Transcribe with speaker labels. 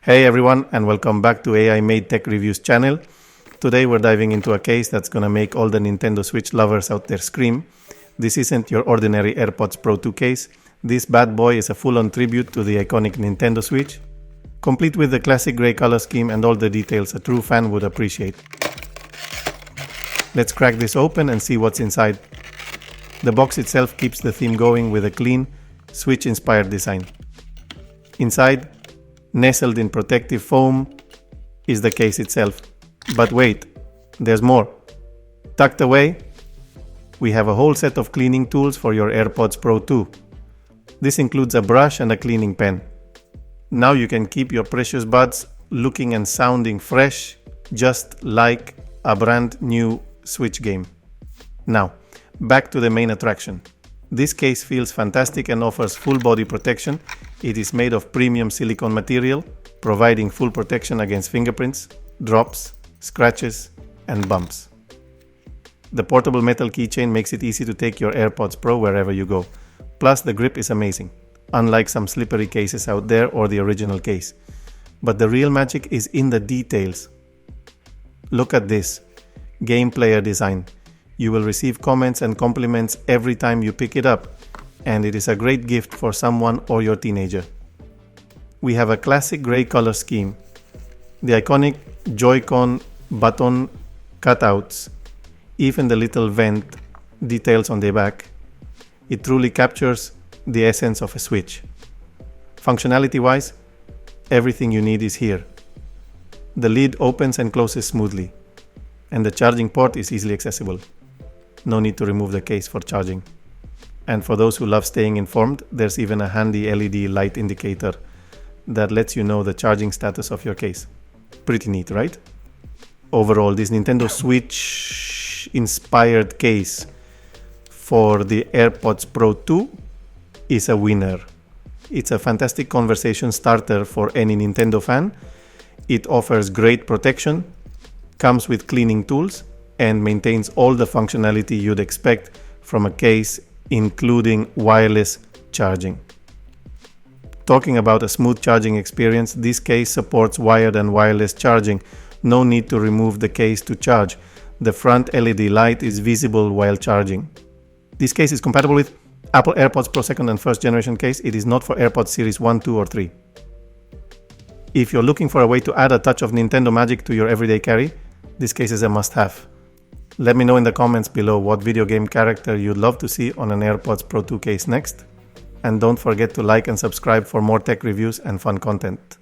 Speaker 1: Hey everyone, and welcome back to AI Made Tech Reviews channel. Today we're diving into a case that's gonna make all the Nintendo Switch lovers out there scream. This isn't your ordinary Airpods Pro 2 case. This bad boy is a full-on tribute to the iconic Nintendo Switch, complete with the classic grey color scheme and all the details a true fan would appreciate. Let's crack this open and see what's inside. The box itself keeps the theme going with a clean, Switch-inspired design. Inside, nestled in protective foam, is the case itself. But wait, there's more. Tucked away, we have a whole set of cleaning tools for your AirPods Pro 2. This includes a brush and a cleaning pen. Now you can keep your precious buds looking and sounding fresh, just like a brand new Switch game. Now, back to the main attraction. This case feels fantastic and offers full body protection. It is made of premium silicone material, providing full protection against fingerprints, drops, scratches, and bumps. The portable metal keychain makes it easy to take your AirPods Pro wherever you go. Plus, the grip is amazing, unlike some slippery cases out there or the original case. But the real magic is in the details. Look at this game player design. You will receive comments and compliments every time you pick it up, and it is a great gift for someone or your teenager. We have a classic grey color scheme, the iconic Joy-Con button cutouts, even the little vent details on the back. It truly captures the essence of a Switch. Functionality-wise, everything you need is here. The lid opens and closes smoothly, and the charging port is easily accessible. No need to remove the case for charging. And for those who love staying informed, there's even a handy LED light indicator that lets you know the charging status of your case. Pretty neat, right? Overall, this Nintendo Switch inspired case for the AirPods Pro 2 is a winner. It's a fantastic conversation starter for any Nintendo fan. It offers great protection, comes with cleaning tools, and maintains all the functionality you'd expect from a case, including wireless charging. Talking about a smooth charging experience, this case supports wired and wireless charging. No need to remove the case to charge. The front LED light is visible while charging. This case is compatible with Apple AirPods Pro 2nd and 1st generation case. It is not for AirPods Series 1, 2 or 3. If you're looking for a way to add a touch of Nintendo magic to your everyday carry, this case is a must-have. Let me know in the comments below what video game character you'd love to see on an AirPods Pro 2 case next. And don't forget to like and subscribe for more tech reviews and fun content.